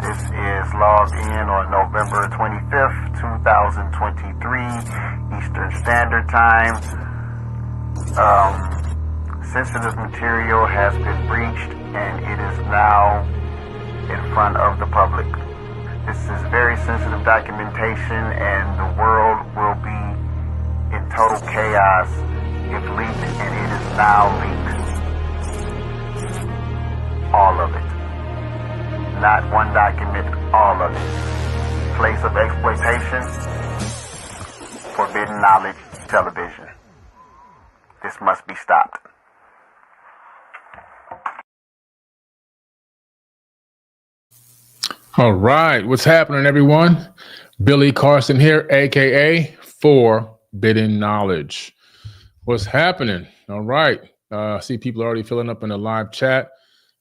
This is logged in on November 25th, 2023, Eastern Standard Time. Sensitive material has been breached and it is now in front of the public. This is very sensitive documentation and the world will be in total chaos if leaked, and it is now leaked. All of it. Not one document, all of it. Place of exploitation, forbidden knowledge television. This must be stopped. All right, what's happening, everyone? Billy Carson here, aka Forbidden Knowledge. What's happening? All right, I see people already filling up in the live chat.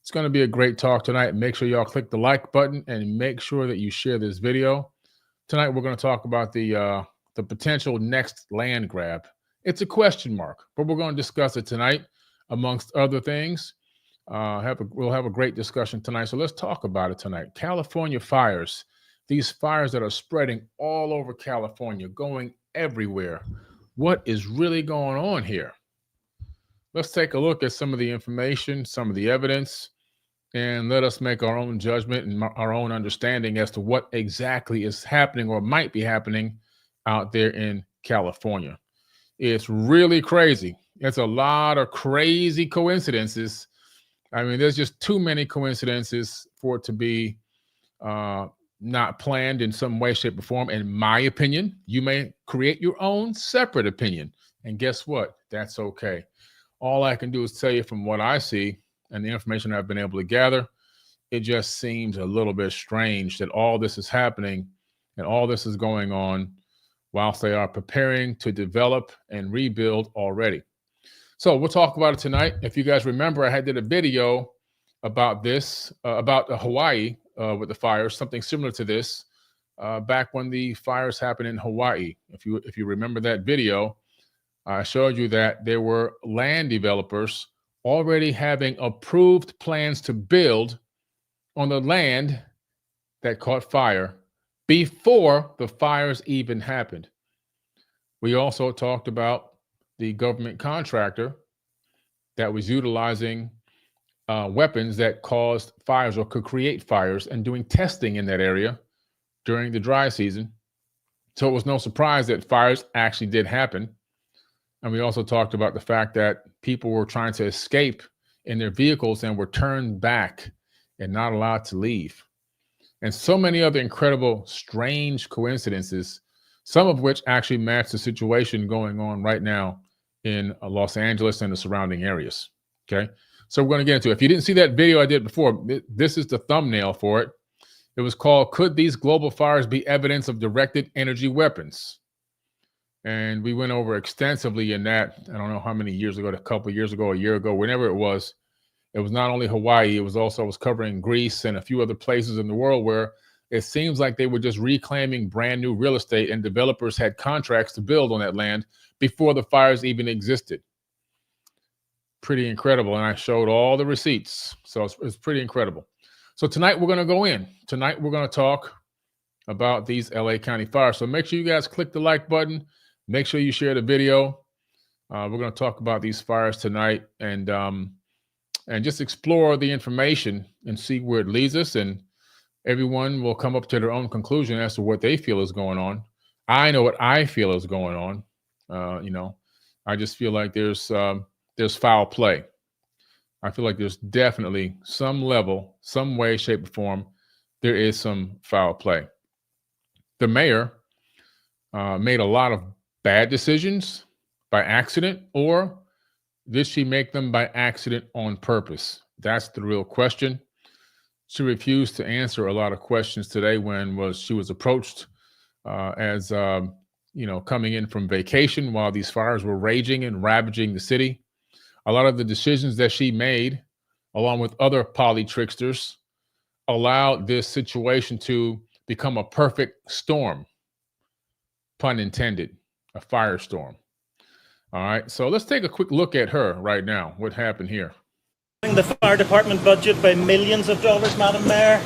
It's going to be a great talk tonight. Make sure y'all click the like button and make sure that you share this video. Tonight we're going to talk about the potential next land grab. It's a question mark, but we're going to discuss it tonight, amongst other things. We'll have a great discussion tonight. So let's talk about it tonight. California fires, these fires that are spreading all over California, going everywhere. What is really going on here? Let's take a look at some of the information, some of the evidence, and let us make our own judgment and our own understanding as to what exactly is happening or might be happening out there in California. It's really crazy. It's a lot of crazy coincidences. I mean, there's just too many coincidences for it to be not planned in some way, shape, or form. In my opinion, you may create your own separate opinion. And guess what? That's okay. All I can do is tell you from what I see and the information I've been able to gather, it just seems a little bit strange that all this is happening and all this is going on whilst they are preparing to develop and rebuild already. So we'll talk about it tonight. If you guys remember, I did a video about this, about Hawaii with the fires, something similar to this, back when the fires happened in Hawaii. If you remember that video, I showed you that there were land developers already having approved plans to build on the land that caught fire before the fires even happened. We also talked about the government contractor that was utilizing weapons that caused fires or could create fires and doing testing in that area during the dry season. So it was no surprise that fires actually did happen. And we also talked about the fact that people were trying to escape in their vehicles and were turned back and not allowed to leave. And so many other incredible, strange coincidences, some of which actually match the situation going on right now in Los Angeles and the surrounding areas. Okay, so we're going to get into it. If you didn't see that video I did before, this is the thumbnail for it. It was called, "Could These Global Fires Be Evidence of Directed Energy Weapons?" And we went over extensively in that. I don't know how many years ago, a couple of years ago, a year ago, whenever it was. It was not only Hawaii, it was also covering Greece and a few other places in the world where it seems like they were just reclaiming brand new real estate and developers had contracts to build on that land before the fires even existed. Pretty incredible. And I showed all the receipts. So it's pretty incredible. So tonight we're going to go in. Tonight we're going to talk about these LA County fires. So make sure you guys click the like button. Make sure you share the video. We're going to talk about these fires tonight and just explore the information and see where it leads us. And everyone will come up to their own conclusion as to what they feel is going on. I know what I feel is going on. I just feel like there's foul play. I feel like there's definitely some level, some way, shape, or form, there is some foul play. The mayor made a lot of bad decisions by accident, or did she make them by accident on purpose? That's the real question. She refused to answer a lot of questions today when she was approached as coming in from vacation while these fires were raging and ravaging the city. A lot of the decisions that she made, along with other poly-tricksters, allowed this situation to become a perfect storm, pun intended, a firestorm. All right, so let's take a quick look at her right now. What happened here? The fire department budget by millions of dollars, Madam Mayor.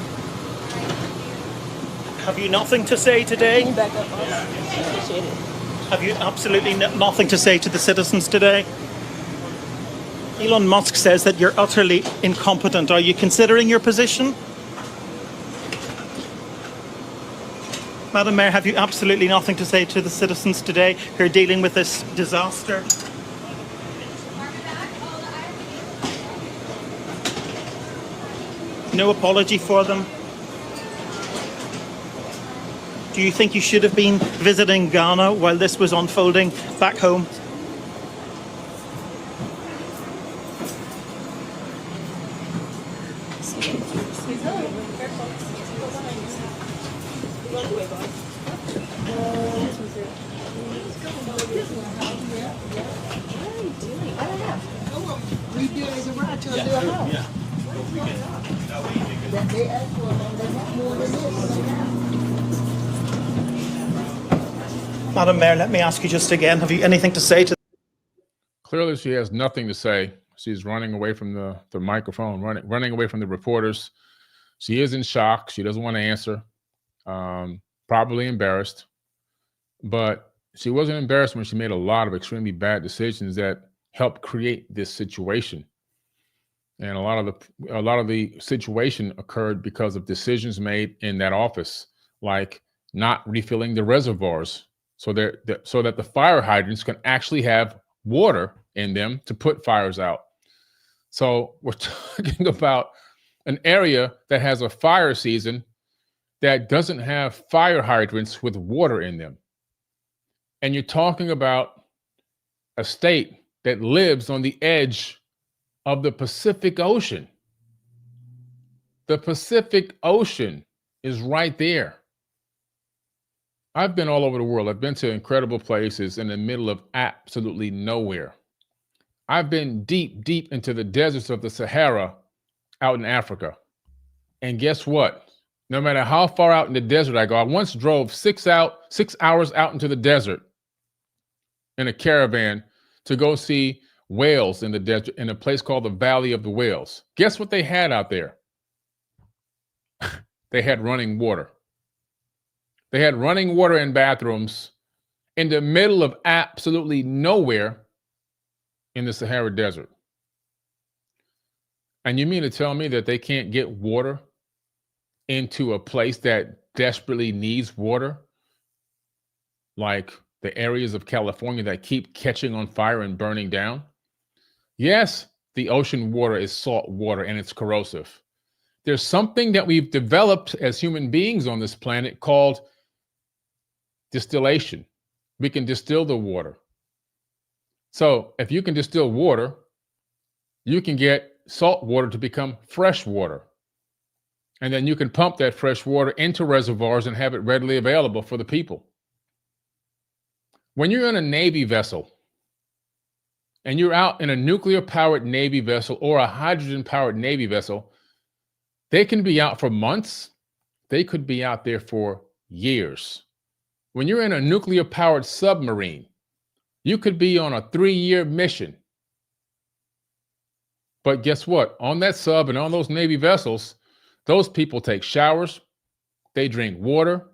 Have you nothing to say today? Have you absolutely nothing to say to the citizens today? Elon Musk says that you're utterly incompetent. Are you considering your position? Madam Mayor, have you absolutely nothing to say to the citizens today who are dealing with this disaster? No apology for them? Do you think you should have been visiting Ghana while this was unfolding back home? Madam Mayor, let me ask you just again, have you anything to say to... Clearly, she has nothing to say. She's running away from the microphone, running away from the reporters. She is in shock. She doesn't want to answer. Probably embarrassed. But she wasn't embarrassed when she made a lot of extremely bad decisions that helped create this situation. And a lot of the situation occurred because of decisions made in that office, like not refilling the reservoirs so that the fire hydrants can actually have water in them to put fires out. So we're talking about an area that has a fire season that doesn't have fire hydrants with water in them. And you're talking about a state that lives on the edge of the Pacific Ocean. The Pacific Ocean is right there. I've been all over the world. I've been to incredible places in the middle of absolutely nowhere. I've been deep, deep into the deserts of the Sahara out in Africa. And guess what? No matter how far out in the desert I go, I once drove 6 hours out into the desert in a caravan to go see whales in the desert in a place called the Valley of the Whales. Guess what they had out there? They had running water. They had running water and bathrooms in the middle of absolutely nowhere in the Sahara Desert. And you mean to tell me that they can't get water into a place that desperately needs water, like the areas of California that keep catching on fire and burning down? Yes, the ocean water is salt water and it's corrosive. There's something that we've developed as human beings on this planet called distillation. We can distill the water. So if you can distill water, you can get salt water to become fresh water. And then you can pump that fresh water into reservoirs and have it readily available for the people. When you're in a Navy vessel and you're out in a nuclear-powered Navy vessel or a hydrogen-powered Navy vessel, they can be out for months. They could be out there for years. When you're in a nuclear-powered submarine, you could be on a 3-year mission. But guess what? On that sub and on those Navy vessels, those people take showers, they drink water,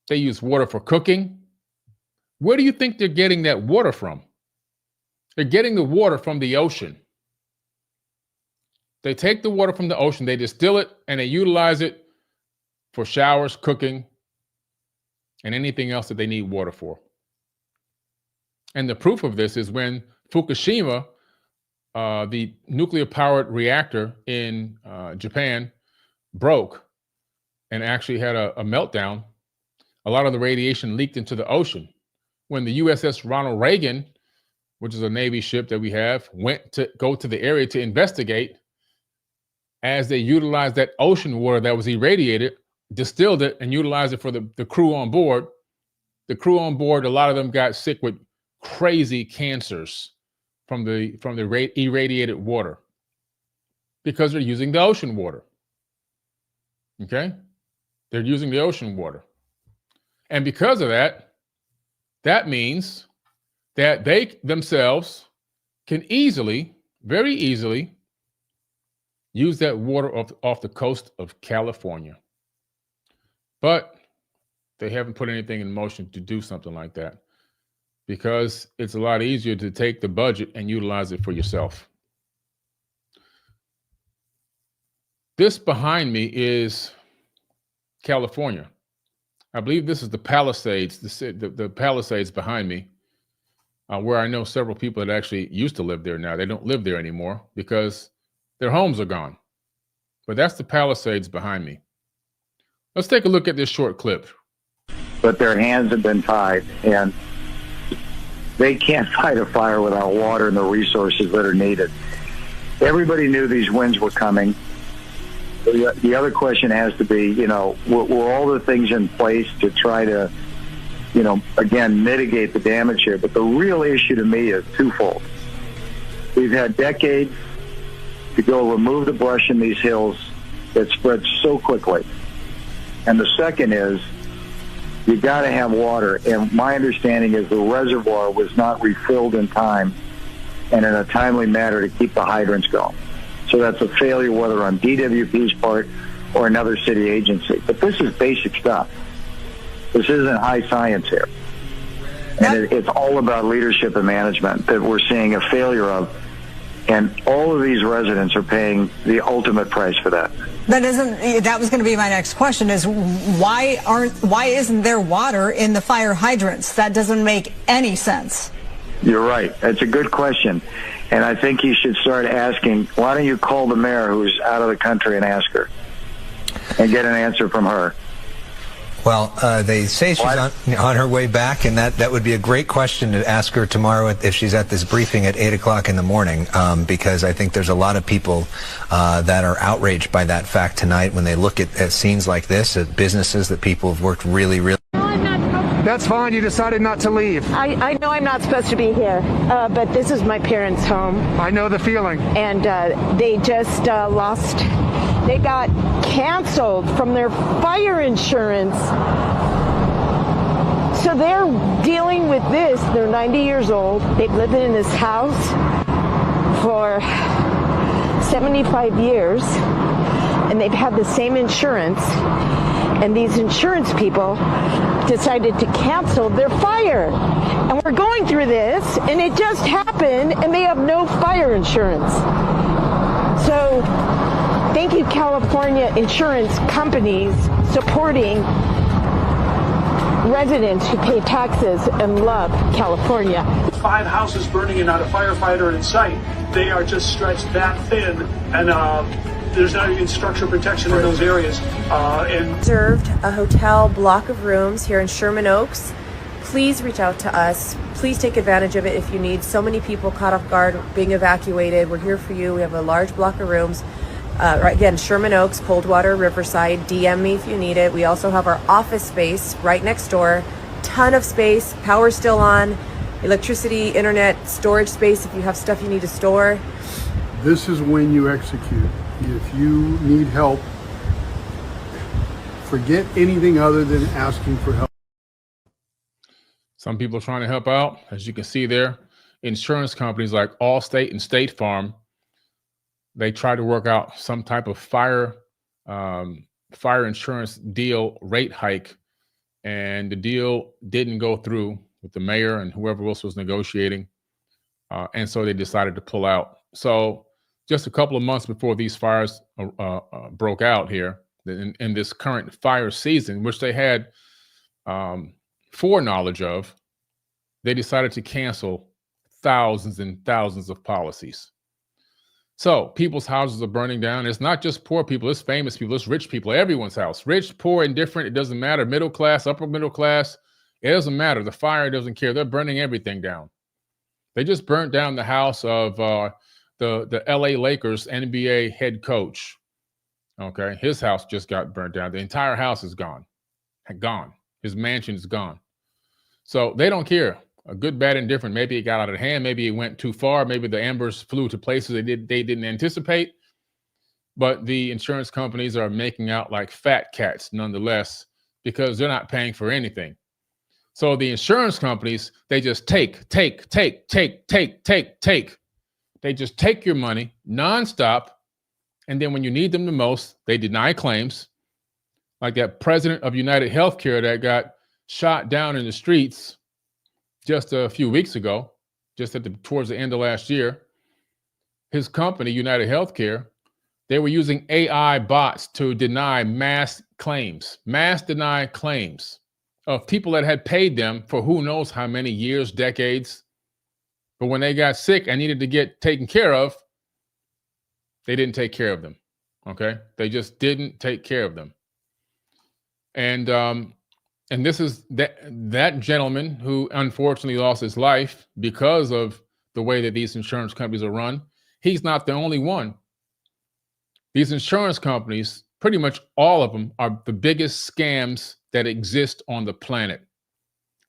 they use water for cooking. Where do you think they're getting that water from? They're getting the water from the ocean. They take the water from the ocean, they distill it, and they utilize it for showers, cooking, and anything else that they need water for. And the proof of this is when Fukushima, the nuclear-powered reactor in Japan, broke and actually had a meltdown, a lot of the radiation leaked into the ocean. When the USS Ronald Reagan, which is a Navy ship that we have, went to go to the area to investigate, as they utilized that ocean water that was irradiated, distilled it, and utilized it for the crew on board. The crew on board, a lot of them got sick with crazy cancers from the irradiated water because they're using the ocean water. Okay? They're using the ocean water. And because of that, that means that they themselves can easily very easily use that water off the coast of California. But they haven't put anything in motion to do something like that because it's a lot easier to take the budget and utilize it for yourself. This behind me is California. I believe this is the Palisades, the Palisades behind me, where I know several people that actually used to live there now. They don't live there anymore because their homes are gone. But that's the Palisades behind me. Let's take a look at this short clip. But their hands have been tied, and they can't fight a fire without water and the resources that are needed. Everybody knew these winds were coming. The other question has to be, were all the things in place to try to, again, mitigate the damage here? But the real issue to me is twofold. We've had decades to go remove the brush in these hills that spreads so quickly. And the second is, you got to have water. And my understanding is the reservoir was not refilled in time and in a timely manner to keep the hydrants going. So that's a failure, whether on DWP's part or another city agency. But this is basic stuff. This isn't high science here. And it's all about leadership and management that we're seeing a failure of. And all of these residents are paying the ultimate price for that. That was going to be my next question, is why isn't there water in the fire hydrants? That doesn't make any sense. You're right. That's a good question. And I think you should start asking, why don't you call the mayor who's out of the country and ask her and get an answer from her? Well, they say she's on her way back, and that would be a great question to ask her tomorrow if she's at this briefing at 8 o'clock in the morning, because I think there's a lot of people that are outraged by that fact tonight when they look at scenes like this, at businesses that people have worked really, really. That's fine. You decided not to leave. I know I'm not supposed to be here, but this is my parents' home. I know the feeling. And they just lost. They got canceled from their fire insurance. So they're dealing with this. They're 90 years old. They've lived in this house for 75 years, and they've had the same insurance. And these insurance people decided to cancel their fire. And we're going through this, and it just happened, and they have no fire insurance. So thank you, California insurance companies, supporting residents who pay taxes and love California. 5 houses burning and not a firefighter in sight. They are just stretched that thin, and there's not even structural protection in those areas. Reserved a hotel block of rooms here in Sherman Oaks. Please reach out to us. Please take advantage of it if you need. So many people caught off guard being evacuated. We're here for you. We have a large block of rooms. Again, Sherman Oaks, Coldwater, Riverside. DM me if you need it. We also have our office space right next door. Ton of space. Power still on. Electricity, internet, storage space if you have stuff you need to store. This is when you execute. If you need help, forget anything other than asking for help. Some people are trying to help out. As you can see there, insurance companies like Allstate and State Farm, they try to work out some type of fire insurance deal rate hike, and the deal didn't go through with the mayor and whoever else was negotiating, and so they decided to pull out. So just a couple of months before these fires broke out here in this current fire season, which they had foreknowledge of, they decided to cancel thousands and thousands of policies. So people's houses are burning down. It's not just poor people, it's famous people, it's rich people, everyone's house. Rich, poor, indifferent, it doesn't matter. Middle class, upper middle class, it doesn't matter. The fire doesn't care. They're burning everything down. They just burnt down the house of the LA Lakers NBA head coach. Okay, his house just got burnt down. The entire house is gone. His mansion is gone. So they don't care. A good, bad, indifferent. Maybe it got out of hand. Maybe it went too far. Maybe the embers flew to places they didn't anticipate. But the insurance companies are making out like fat cats nonetheless, because they're not paying for anything. So the insurance companies, they just take. They They just take your money nonstop. And then when you need them the most, they deny claims. Like that president of United Healthcare that got shot down in the streets just a few weeks ago, just towards the end of last year. His company, United Healthcare, they were using AI bots to deny mass deny claims of people that had paid them for who knows how many years, decades. But when they got sick and needed to get taken care of, they didn't take care of them. Okay? They just didn't take care of them. And this is that gentleman who unfortunately lost his life because of the way that these insurance companies are run. He's not the only one. These insurance companies, pretty much all of them, are the biggest scams that exist on the planet.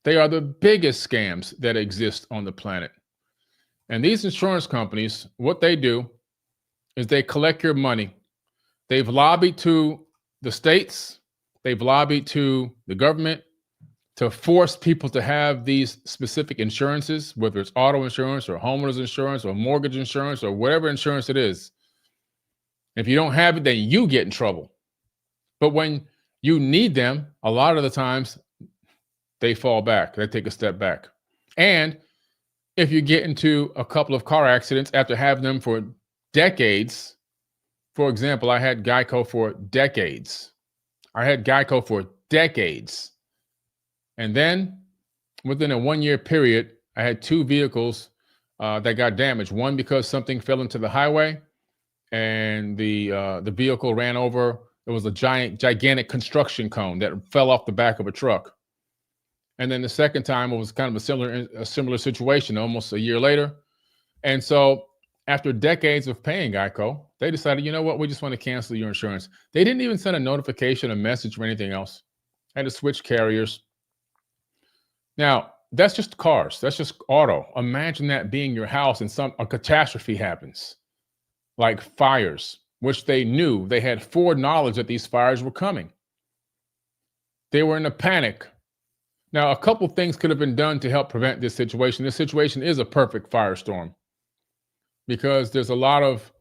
They are the biggest scams that exist on the planet. And these insurance companies, what they do is they collect your money. They've lobbied to the states, they've lobbied to the government to force people to have these specific insurances, whether it's auto insurance or homeowners insurance or mortgage insurance or whatever insurance it is. If you don't have it, then you get in trouble. But when you need them, a lot of the times they fall back. They take a step back. And if you get into a couple of car accidents after having them for decades, for example, I had Geico for decades. And then within a 1-year period, I had 2 vehicles that got damaged. One because something fell into the highway and the vehicle ran over. It was a gigantic construction cone that fell off the back of a truck. And then the second time, it was kind of a similar situation, almost a year later. And so after decades of paying Geico, they decided, you know what, we just want to cancel your insurance. They didn't even send a notification, a message, or anything else. I had to switch carriers. Now, that's just cars. That's just auto. Imagine that being your house and a catastrophe happens, like fires, which they knew. They had foreknowledge that these fires were coming. They were in a panic. Now, a couple things could have been done to help prevent this situation. This situation is a perfect firestorm because there's a lot of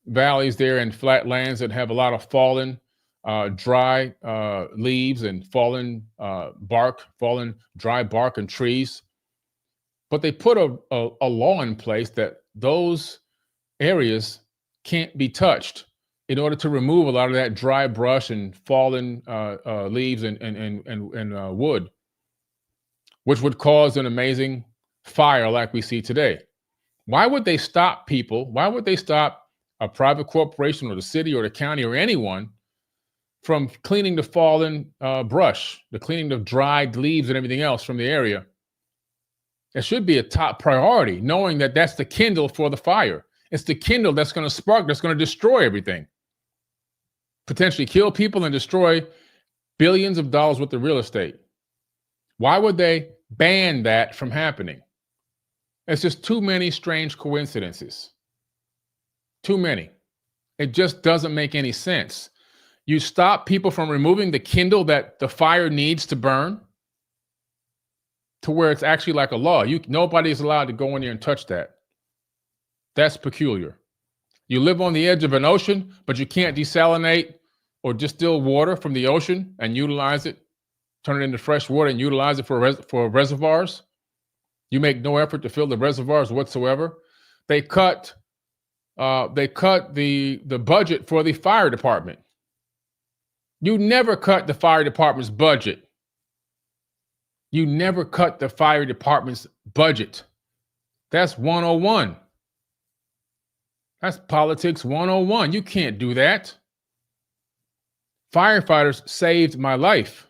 valleys there and flat lands that have a lot of fallen, dry leaves and fallen dry bark and trees. But they put a law in place that those areas can't be touched in order to remove a lot of that dry brush and fallen leaves and wood, which would cause an amazing fire like we see today. Why would they stop people? Why would they stop a private corporation or the city or the county or anyone from cleaning the fallen brush, the cleaning of dried leaves and everything else from the area? It should be a top priority, knowing that that's the kindle for the fire. It's the kindle that's going to spark, that's going to destroy everything. Potentially kill people and destroy billions of dollars worth of real estate. Why would they ban that from happening? It's just too many strange coincidences. Too many. It just doesn't make any sense. You stop people from removing the kindle that the fire needs to burn to where it's actually like a law. Nobody is allowed to go in there and touch that. That's peculiar. You live on the edge of an ocean, but you can't desalinate or distill water from the ocean and utilize it, turn it into fresh water and utilize it for reservoirs. You make no effort to fill the reservoirs whatsoever. They cut the budget for the fire department. You never cut the fire department's budget. You never cut the fire department's budget. That's 101. That's politics 101. You can't do that. Firefighters saved my life.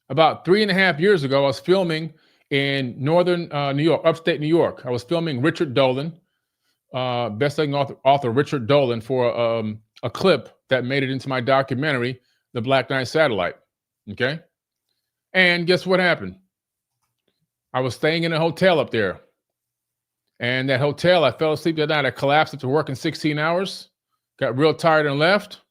About 3.5 years ago, I was filming in northern New York, upstate New York. I was filming Richard Dolan, best-selling author Richard Dolan, for a clip that made it into my documentary, The Black Knight Satellite. Okay? And guess what happened? I was staying in a hotel up there. And that hotel, I fell asleep that night. I collapsed after working 16 hours, got real tired and left,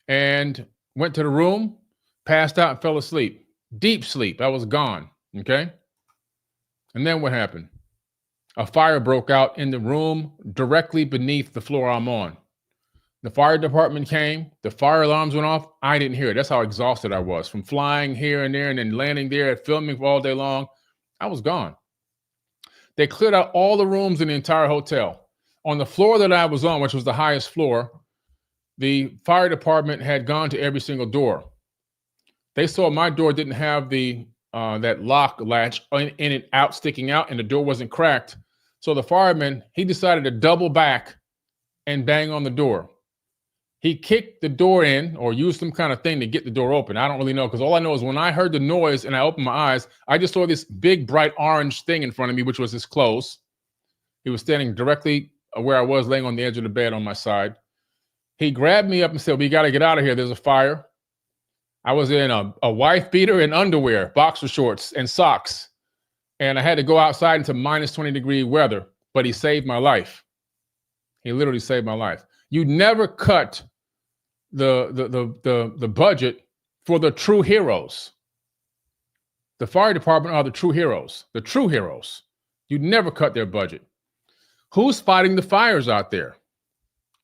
and went to the room, passed out and fell asleep. Deep sleep. I was gone. Okay? And then what happened? a fire broke out in the room directly beneath the floor I'm on. The fire department came, the fire alarms went off. I didn't hear it. That's how exhausted I was from flying here and there and then landing there and filming for all day long. I was gone. They cleared out all the rooms in the entire hotel. On the floor that I was on, which was the highest floor, the fire department had gone to every single door. They saw my door didn't have the that lock latch in it out, sticking out, and the door wasn't cracked. So the fireman, he decided to double back and bang on the door. He kicked the door in or used some kind of thing to get the door open. I don't really know, because all I know is when I heard the noise and I opened my eyes, I just saw this big, bright orange thing in front of me, which was his clothes. He was standing directly where I was, laying on the edge of the bed on my side. He grabbed me up and said, "We got to get out of here. There's a fire." I was in a wife beater and underwear, boxer shorts and socks. And I had to go outside into minus 20-degree weather, but he saved my life. He literally saved my life. You never cut the budget for the true heroes. The fire department are the true heroes. The true heroes. You never cut their budget. Who's fighting the fires out there?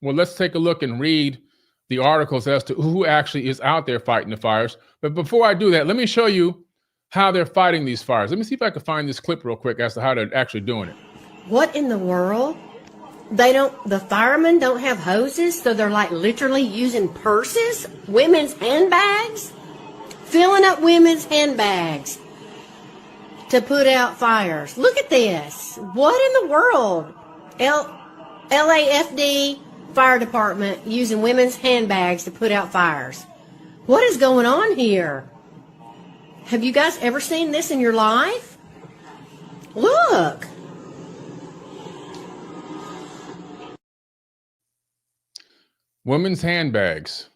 Well, let's take a look and read the articles as to who actually is out there fighting the fires. But before I do that, let me show you how they're fighting these fires. Let me see if I can find this clip real quick as to how they're actually doing it. What in the world? The firemen don't have hoses, so they're like literally using purses, women's handbags, filling up women's handbags to put out fires. Look at this. What in the world? LAFD fire department using women's handbags to put out fires. What is going on here? Have you guys ever seen this in your life? Look. Women's handbags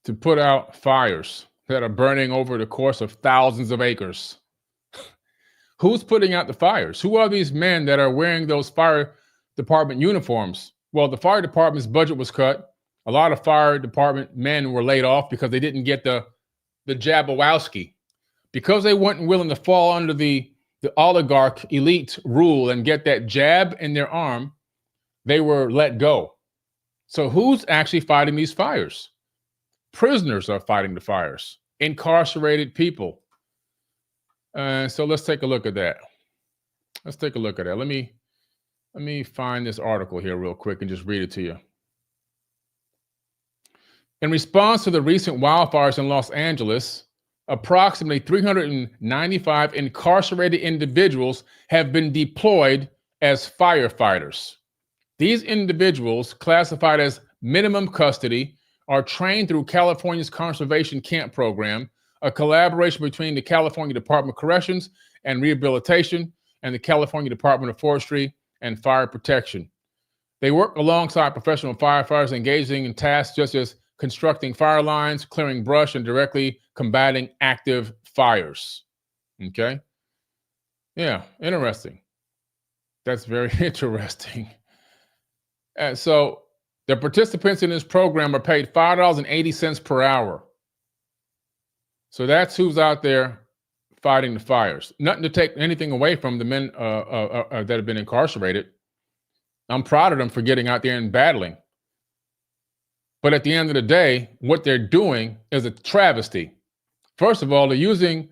to put out fires that are burning over the course of thousands of acres. Who's putting out the fires? Who are these men that are wearing those fire department uniforms? Well, the fire department's budget was cut. A lot of fire department men were laid off because they didn't get the Jabberwowski. Because they weren't willing to fall under the oligarch elite rule and get that jab in their arm, they were let go. So who's actually fighting these fires? Prisoners are fighting the fires. Incarcerated people. So let's take a look at that. Let's take a look at that. Let me find this article here real quick and just read it to you. In response to the recent wildfires in Los Angeles, approximately 395 incarcerated individuals have been deployed as firefighters. These individuals, classified as minimum custody, are trained through California's Conservation Camp Program, a collaboration between the California Department of Corrections and Rehabilitation and the California Department of Forestry and Fire Protection. They work alongside professional firefighters engaging in tasks such as constructing fire lines, clearing brush, and directly combating active fires. Okay? Yeah, interesting. That's very interesting. So the participants in this program are paid $5.80 per hour. So that's who's out there fighting the fires. Nothing to take anything away from the men that have been incarcerated. I'm proud of them for getting out there and battling. But at the end of the day, what they're doing is a travesty. First of all, they're using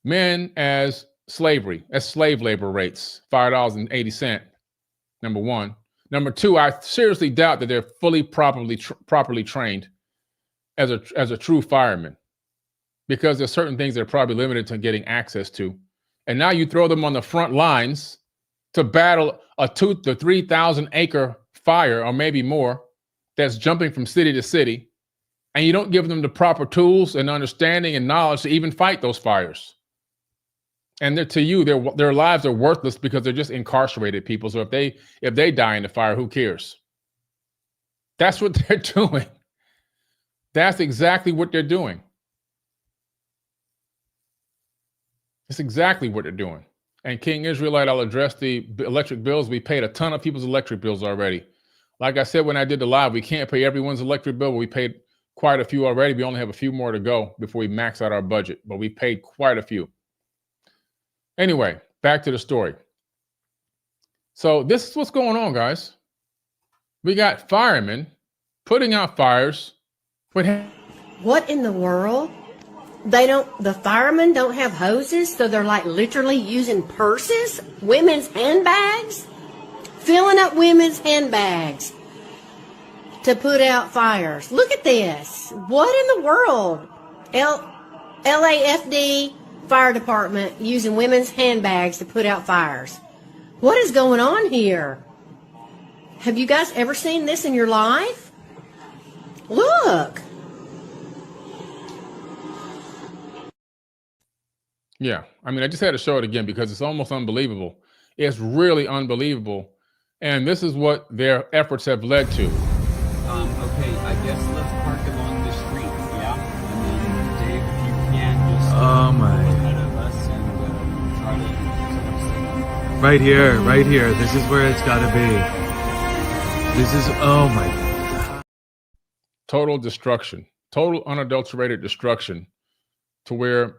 men as slavery, as slave labor rates, $5.80, number one. Number two, I seriously doubt that they're fully properly trained as a true fireman, because there's certain things they're probably limited to getting access to. And now you throw them on the front lines to battle a 2,000 to 3,000 acre fire, or maybe more, that's jumping from city to city, and you don't give them the proper tools and understanding and knowledge to even fight those fires. And to you, their lives are worthless because they're just incarcerated people. So if they die in the fire, who cares? That's what they're doing. That's exactly what they're doing. It's exactly what they're doing. And King Israelite, I'll address the electric bills. We paid a ton of people's electric bills already. Like I said when I did the live, we can't pay everyone's electric bill, but we paid quite a few already. We only have a few more to go before we max out our budget, but we paid quite a few. Anyway, back to the story. So this is what's going on, guys. We got firemen putting out fires. What in the world? The firemen don't have hoses, so they're like literally using purses, women's handbags, filling up women's handbags to put out fires. Look at this. What in the world? LAFD fire department using women's handbags to put out fires. What is going on here? Have you guys ever seen this in your life? Look. Yeah, I mean, I just had to show it again because it's almost unbelievable. It's really unbelievable. And this is what their efforts have led to. Okay, I guess let's park along the street, yeah? And then, Dave, if you can, just ahead of us and try to... Right here. This is where it's got to be. This is, oh my God. Total destruction, total unadulterated destruction to where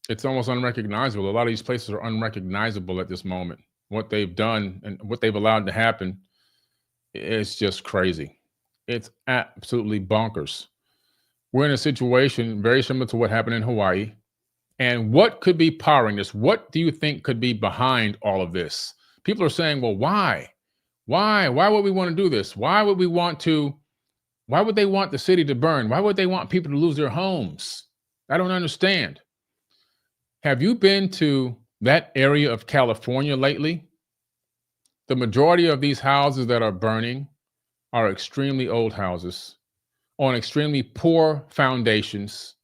it's almost unrecognizable. A lot of these places are unrecognizable at this moment. What they've done and what they've allowed to happen is just crazy. It's absolutely bonkers. We're in a situation very similar to what happened in Hawaii. And what could be powering this? What do you think could be behind all of this? People are saying, well, why? Why would we want to do this? Why would they want the city to burn? Why would they want people to lose their homes? I don't understand. Have you been to that area of California lately? The majority of these houses that are burning are extremely old houses on extremely poor foundations,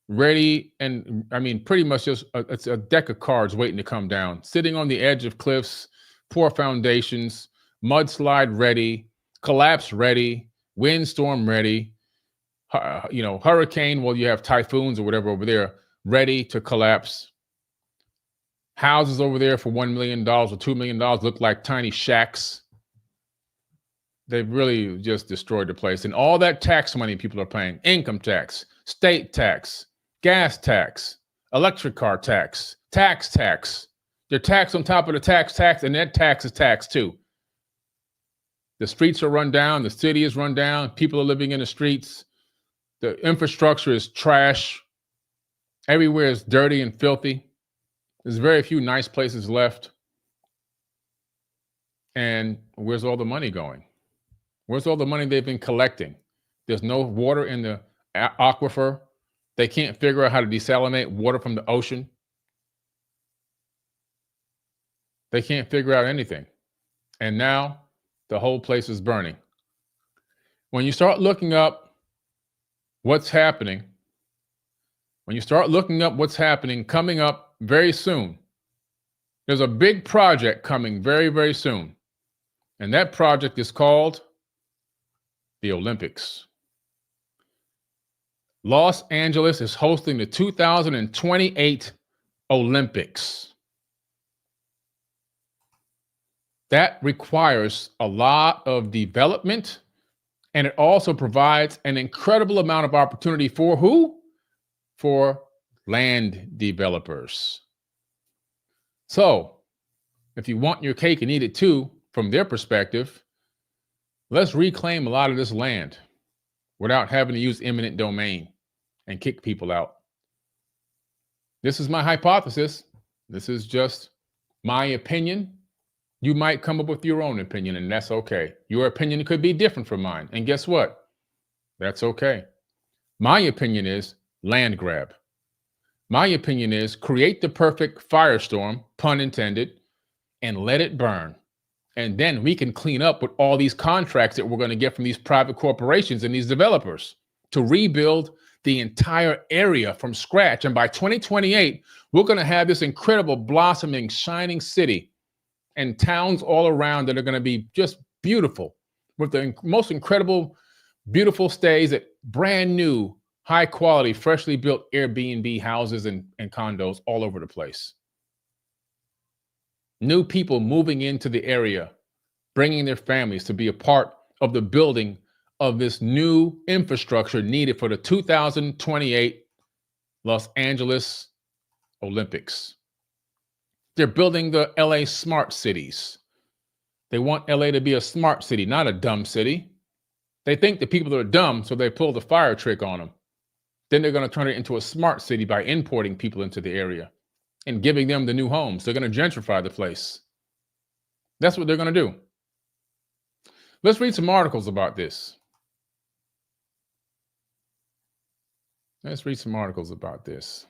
ready, and I mean, pretty much just it's a deck of cards waiting to come down, sitting on the edge of cliffs, poor foundations, mudslide ready, collapse ready, windstorm ready, hurricane, well, you have typhoons or whatever over there, ready to collapse. Houses over there for $1 million or $2 million look like tiny shacks. They've really just destroyed the place. And all that tax money people are paying, income tax, state tax, gas tax, electric car tax, tax. They're taxed on top of the tax, and that tax is taxed too. The streets are run down. The city is run down. People are living in the streets. The infrastructure is trash. Everywhere is dirty and filthy. There's very few nice places left. And where's all the money going? Where's all the money they've been collecting? There's no water in the aquifer. They can't figure out how to desalinate water from the ocean. They can't figure out anything. And now the whole place is burning. When you start looking up what's happening, coming up very soon, there's a big project coming very, very soon. And that project is called the Olympics. Los Angeles is hosting the 2028 Olympics. That requires a lot of development, and it also provides an incredible amount of opportunity for who? For land developers. So, if you want your cake and eat it too, from their perspective, let's reclaim a lot of this land without having to use eminent domain and kick people out. This is my hypothesis. This is just my opinion. You might come up with your own opinion, and that's okay. Your opinion could be different from mine. And guess what? That's okay. My opinion is land grab. My opinion is create the perfect firestorm, pun intended, and let it burn. And then we can clean up with all these contracts that we're going to get from these private corporations and these developers to rebuild the entire area from scratch. And by 2028, we're going to have this incredible, blossoming, shining city and towns all around that are going to be just beautiful with the most incredible, beautiful stays at brand new, high quality, freshly built Airbnb houses and condos all over the place. New people moving into the area, bringing their families to be a part of the building of this new infrastructure needed for the 2028 Los Angeles Olympics. They're building the LA smart cities. They want LA to be a smart city, not a dumb city. They think the people are dumb, so they pull the fire trick on them. Then they're going to turn it into a smart city by importing people into the area and giving them the new homes. They're going to gentrify the place. That's what they're going to do. Let's read some articles about this. Let's read some articles about this.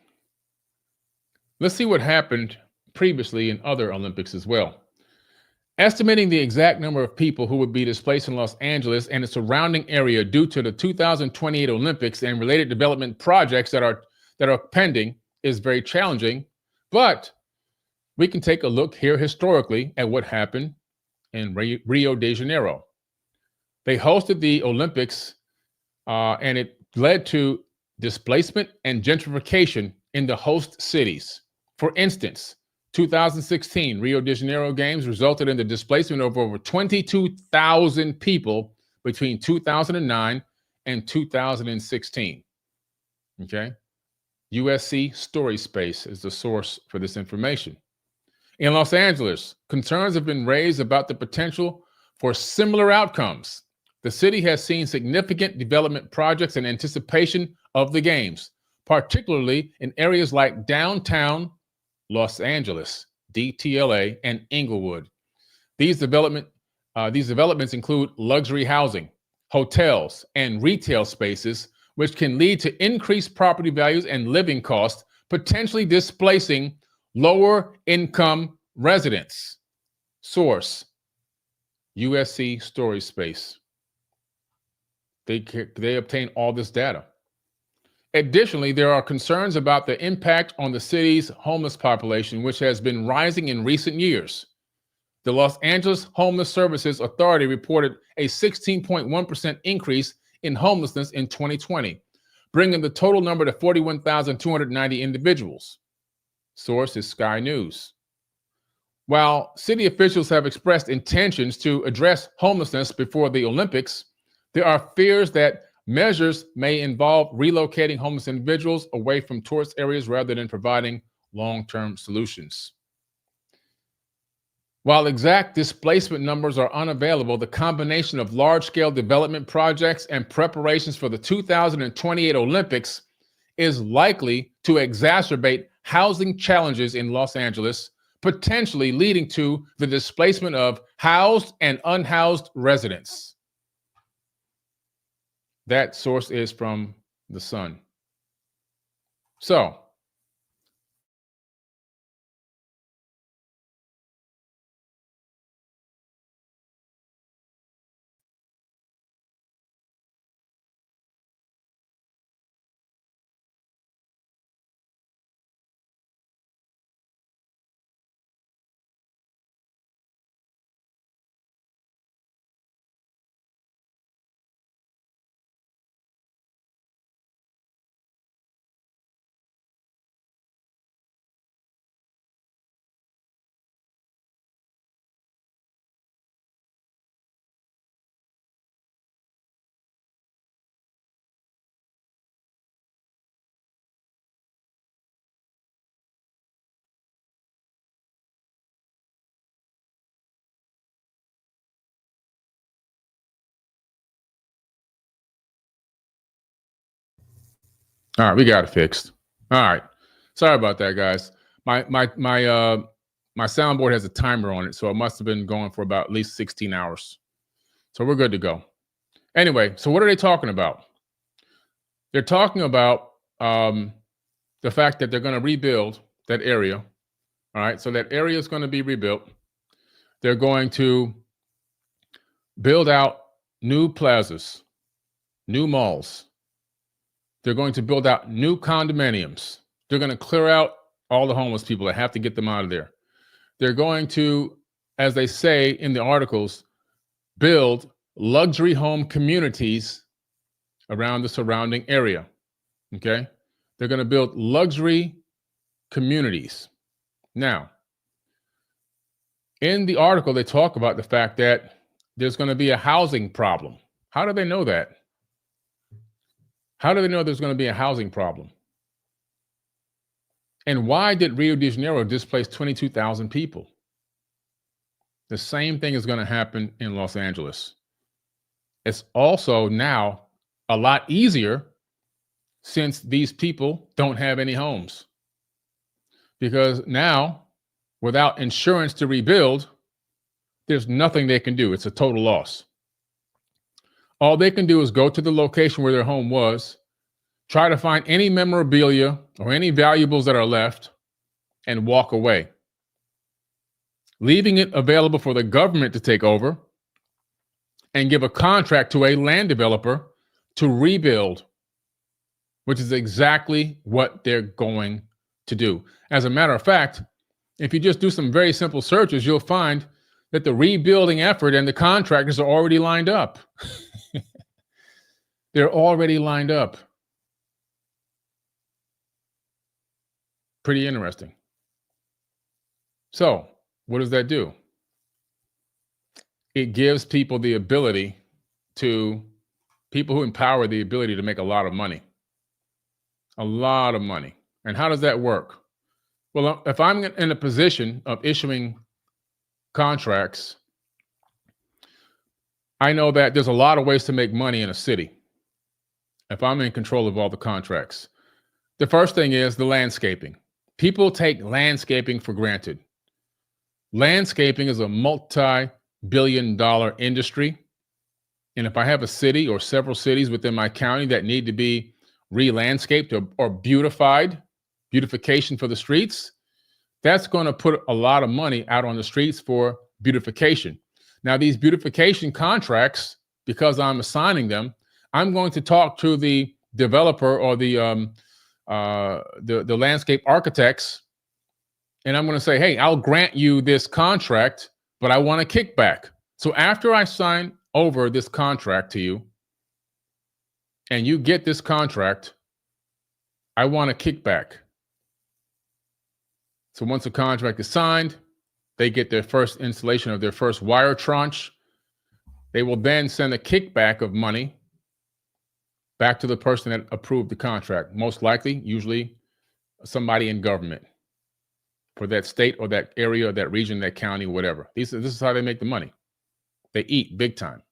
Let's see what happened previously in other Olympics as well. Estimating the exact number of people who would be displaced in Los Angeles and its surrounding area due to the 2028 Olympics and related development projects that are pending is very challenging, but we can take a look here historically at what happened in Rio de Janeiro. They hosted the Olympics and it led to displacement and gentrification in the host cities. For instance, 2016 Rio de Janeiro Games resulted in the displacement of over 22,000 people between 2009 and 2016. Okay. USC Story Space is the source for this information. In Los Angeles, concerns have been raised about the potential for similar outcomes. The city has seen significant development projects in anticipation of the games, particularly in areas like downtown Los Angeles, DTLA, and Inglewood. These developments include luxury housing, hotels, and retail spaces, which can lead to increased property values and living costs, potentially displacing lower income residents. Source, USC Story Space. They obtain all this data. Additionally, there are concerns about the impact on the city's homeless population, which has been rising in recent years. The Los Angeles Homeless Services Authority reported a 16.1% increase in homelessness in 2020, bringing the total number to 41,290 individuals. Source is Sky News. While city officials have expressed intentions to address homelessness before the Olympics, there are fears that measures may involve relocating homeless individuals away from tourist areas rather than providing long-term solutions. While exact displacement numbers are unavailable, the combination of large-scale development projects and preparations for the 2028 Olympics is likely to exacerbate housing challenges in Los Angeles, potentially leading to the displacement of housed and unhoused residents. That source is from The Sun. So, all right, we got it fixed. All right. Sorry about that, guys. My soundboard has a timer on it, so it must have been going for about at least 16 hours. So we're good to go. Anyway, so what are they talking about? They're talking about the fact that they're going to rebuild that area. All right, so that area is going to be rebuilt. They're going to build out new plazas, new malls. They're going to build out new condominiums. They're going to clear out all the homeless people. They have to get them out of there. They're going to, as they say in the articles, build luxury home communities around the surrounding area. Okay? They're going to build luxury communities. Now, in the article, they talk about the fact that there's going to be a housing problem. How do they know that? How do they know there's going to be a housing problem? And why did Rio de Janeiro displace 22,000 people? The same thing is going to happen in Los Angeles. It's also now a lot easier since these people don't have any homes. Because now, without insurance to rebuild, there's nothing they can do. It's a total loss. All they can do is go to the location where their home was, try to find any memorabilia or any valuables that are left, and walk away, leaving it available for the government to take over and give a contract to a land developer to rebuild, which is exactly what they're going to do. As a matter of fact, if you just do some very simple searches, you'll find that the rebuilding effort and the contractors are already lined up. They're already lined up. Pretty interesting. So, what does that do? It gives people the ability to, people who empower the ability to make a lot of money. A lot of money. And how does that work? Well, if I'm in a position of issuing contracts, I know that there's a lot of ways to make money in a city if I'm in control of all the contracts. The first thing is the landscaping. People take landscaping for granted. Landscaping is a multi-billion-dollar industry. And if I have a city or several cities within my county that need to be re-landscaped or beautified, beautification for the streets, that's going to put a lot of money out on the streets for beautification. Now, these beautification contracts, because I'm assigning them, I'm going to talk to the developer or the landscape architects, and I'm going to say, hey, I'll grant you this contract, but I want a kickback. So after I sign over this contract to you, and you get this contract, I want a kickback. So once the contract is signed, they get their first installation of their first wire tranche. They will then send a kickback of money back to the person that approved the contract. Most likely, usually somebody in government for that state or that area or that region, that county, whatever. This is how they make the money. They eat big time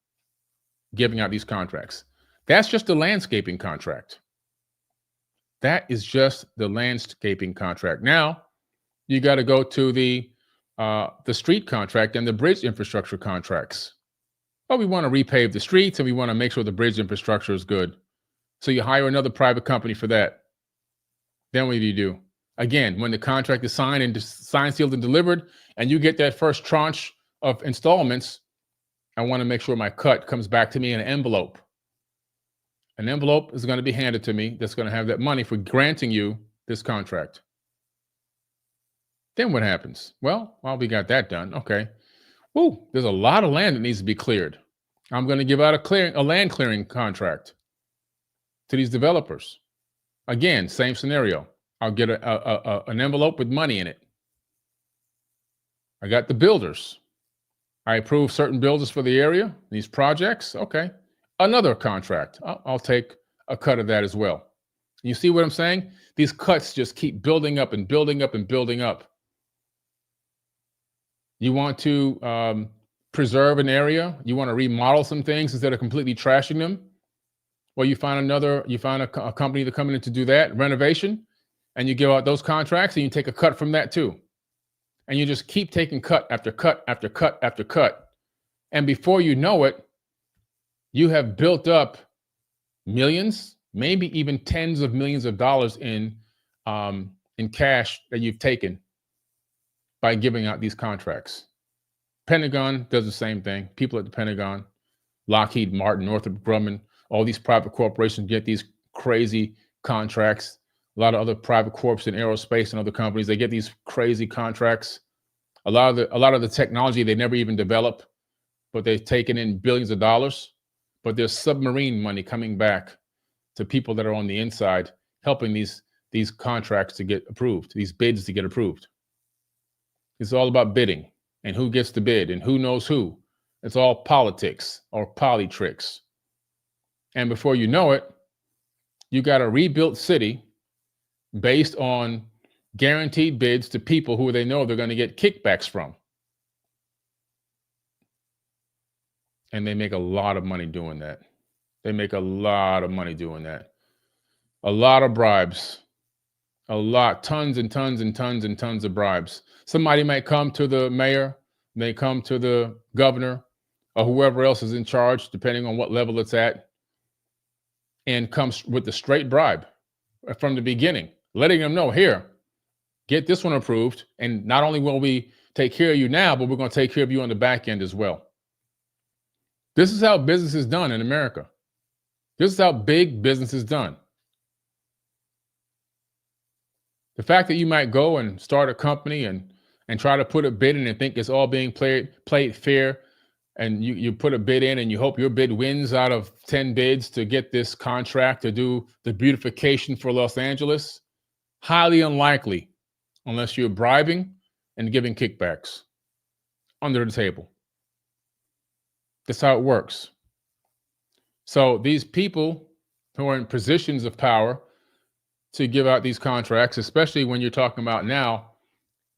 giving out these contracts. That's just the landscaping contract. That is just the landscaping contract. Now, you got to go to the street contract and the bridge infrastructure contracts. Well, we want to repave the streets and we want to make sure the bridge infrastructure is good. So you hire another private company for that. Then what do you do? Again, when the contract is signed, sealed, and delivered, and you get that first tranche of installments, I want to make sure my cut comes back to me in an envelope. An envelope is going to be handed to me that's going to have that money for granting you this contract. Then what happens? Well, we got that done. Okay. Ooh, there's a lot of land that needs to be cleared. I'm going to give out a land clearing contract to these developers. Again, same scenario. I'll get an envelope with money in it. I got the builders. I approve certain builders for the area, these projects. Okay. Another contract. I'll take a cut of that as well. You see what I'm saying? These cuts just keep building up and building up and building up. You want to preserve an area. You want to remodel some things instead of completely trashing them. Well, you find a company to come in to do that renovation, and you give out those contracts and you take a cut from that too. And you just keep taking cut after cut after cut after cut. And before you know it, you have built up millions, maybe even tens of millions of dollars in cash that you've taken by giving out these contracts. Pentagon does the same thing. People at the Pentagon, Lockheed Martin, Northrop Grumman, all these private corporations get these crazy contracts. A lot of other private corps in aerospace and other companies, they get these crazy contracts. A lot of the technology they never even develop, but they've taken in billions of dollars. But there's submarine money coming back to people that are on the inside, helping these contracts to get approved, these bids to get approved. It's all about bidding and who gets the bid and who knows who. It's all politics or politricks. And before you know it, you got a rebuilt city based on guaranteed bids to people who they know they're going to get kickbacks from. And they make a lot of money doing that. They make a lot of money doing that. A lot of bribes. A lot, tons and tons and tons and tons of bribes. Somebody might come to the mayor, they come to the governor, or whoever else is in charge, depending on what level it's at, and comes with the straight bribe from the beginning, letting them know, here, get this one approved, and not only will we take care of you now, but we're going to take care of you on the back end as well. This is how business is done in America. This is how big business is done. The fact that you might go and start a company and try to put a bid in and think it's all being played fair, and you put a bid in and you hope your bid wins out of 10 bids to get this contract to do the beautification for Los Angeles, highly unlikely unless you're bribing and giving kickbacks under the table. That's how it works. So these people who are in positions of power to give out these contracts, especially when you're talking about now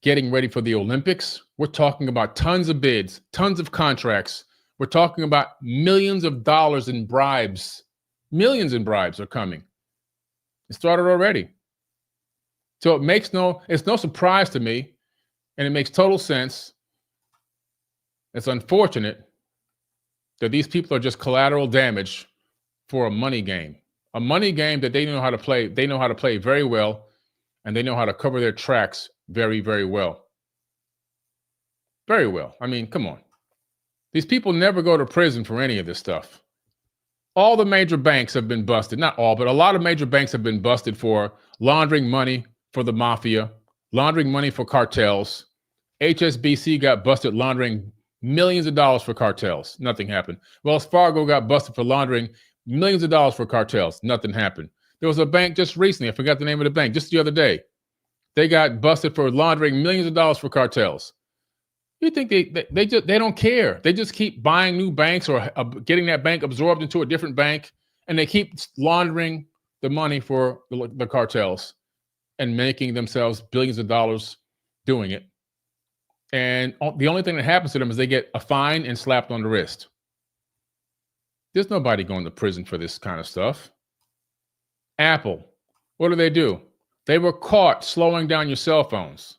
getting ready for the Olympics, we're talking about tons of bids, tons of contracts. We're talking about millions of dollars in bribes. Millions in bribes are coming. It started already. So it's no surprise to me, and it makes total sense. It's unfortunate that these people are just collateral damage for a money game. A money game that they know how to play. They know how to play very well, and they know how to cover their tracks very, very well. Very well. I mean, come on. These people never go to prison for any of this stuff. All the major banks have been busted. Not all, but a lot of major banks have been busted for laundering money for the mafia, laundering money for cartels. HSBC got busted laundering millions of dollars for cartels. Nothing happened. Wells Fargo got busted for laundering millions of dollars for cartels. Nothing happened. There was a bank just recently, I forgot the name of the bank, just the other day. They got busted for laundering millions of dollars for cartels. You think they don't care? They just keep buying new banks or getting that bank absorbed into a different bank, and they keep laundering the money for the cartels and making themselves billions of dollars doing it. And the only thing that happens to them is they get a fine and slapped on the wrist. There's nobody going to prison for this kind of stuff. Apple, what do? They were caught slowing down your cell phones.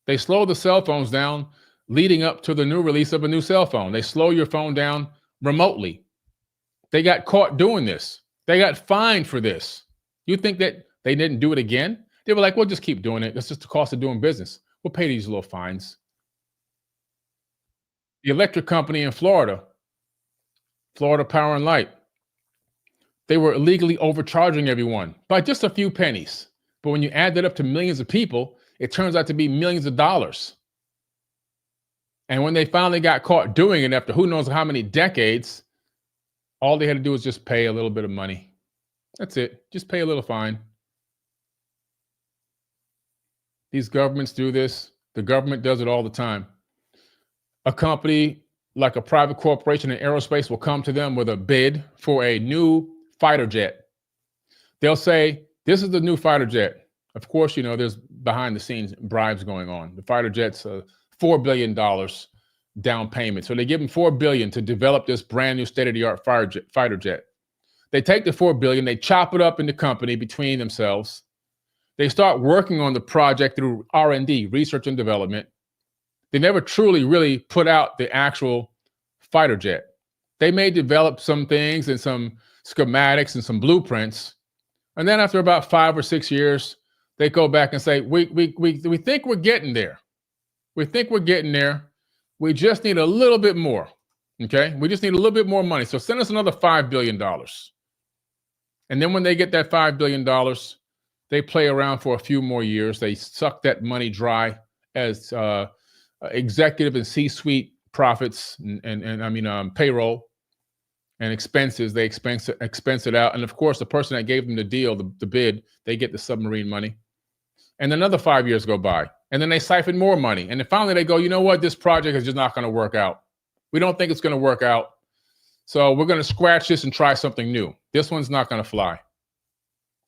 They slow the cell phones down leading up to the new release of a new cell phone. They slow your phone down remotely. They got caught doing this. They got fined for this. You think that they didn't do it again? They were like, we'll just keep doing it. That's just the cost of doing business. We'll pay these little fines. The electric company in Florida, Florida Power and Light, they were illegally overcharging everyone by just a few pennies. But when you add that up to millions of people, it turns out to be millions of dollars. And when they finally got caught doing it after who knows how many decades, all they had to do was just pay a little bit of money. That's it. Just pay a little fine. These governments do this. The government does it all the time. A company like a private corporation in aerospace will come to them with a bid for a new fighter jet. They'll say, this is the new fighter jet. Of course, you know, there's behind the scenes bribes going on. The fighter jet's $4 billion down payment. So they give them $4 billion to develop this brand new state-of-the-art fighter jet. They take the $4 billion, they chop it up in the company between themselves. They start working on the project through R&D, research and development. They never truly really put out the actual fighter jet. They may develop some things and some schematics and some blueprints. And then after about 5 or 6 years, they go back and say, we think we're getting there. We think we're getting there. We just need a little bit more. Okay? We just need a little bit more money. So send us another $5 billion. And then when they get that $5 billion, they play around for a few more years. They suck that money dry as executive and C-suite profits and payroll and expenses. They expense it out. And of course, the person that gave them the deal, the bid, they get the submarine money. And another 5 years go by. And then they siphon more money. And then finally they go, you know what? This project is just not going to work out. We don't think it's going to work out. So we're going to scratch this and try something new. This one's not going to fly.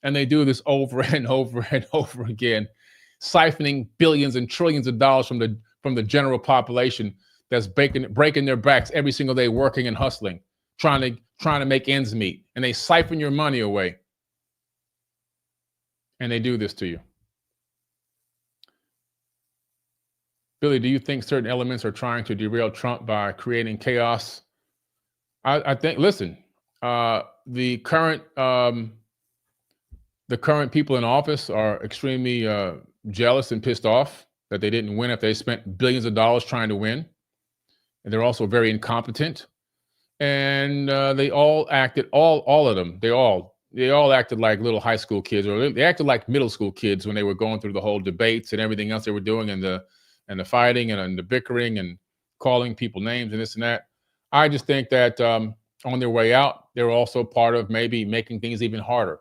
And they do this over and over and over again. siphoning billions and trillions of dollars from the general population that's breaking their backs every single day, working and hustling, trying to make ends meet, and they siphon your money away. And they do this to you. Billy, do you think certain elements are trying to derail Trump by creating chaos? I think, listen, the current people in office are extremely jealous and pissed off that they didn't win if they spent billions of dollars trying to win. And they're also very incompetent. And they all acted, all of them, they all acted like little high school kids, or they acted like middle school kids when they were going through the whole debates and everything else they were doing, and the fighting and the bickering and calling people names and this and that. I just think that on their way out, they're also part of maybe making things even harder.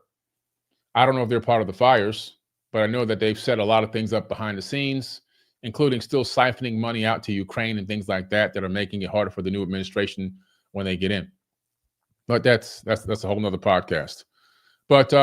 I don't know if they're part of the fires, but I know that they've set a lot of things up behind the scenes, including still siphoning money out to Ukraine and things like that are making it harder for the new administration when they get in. But that's a whole nother podcast. But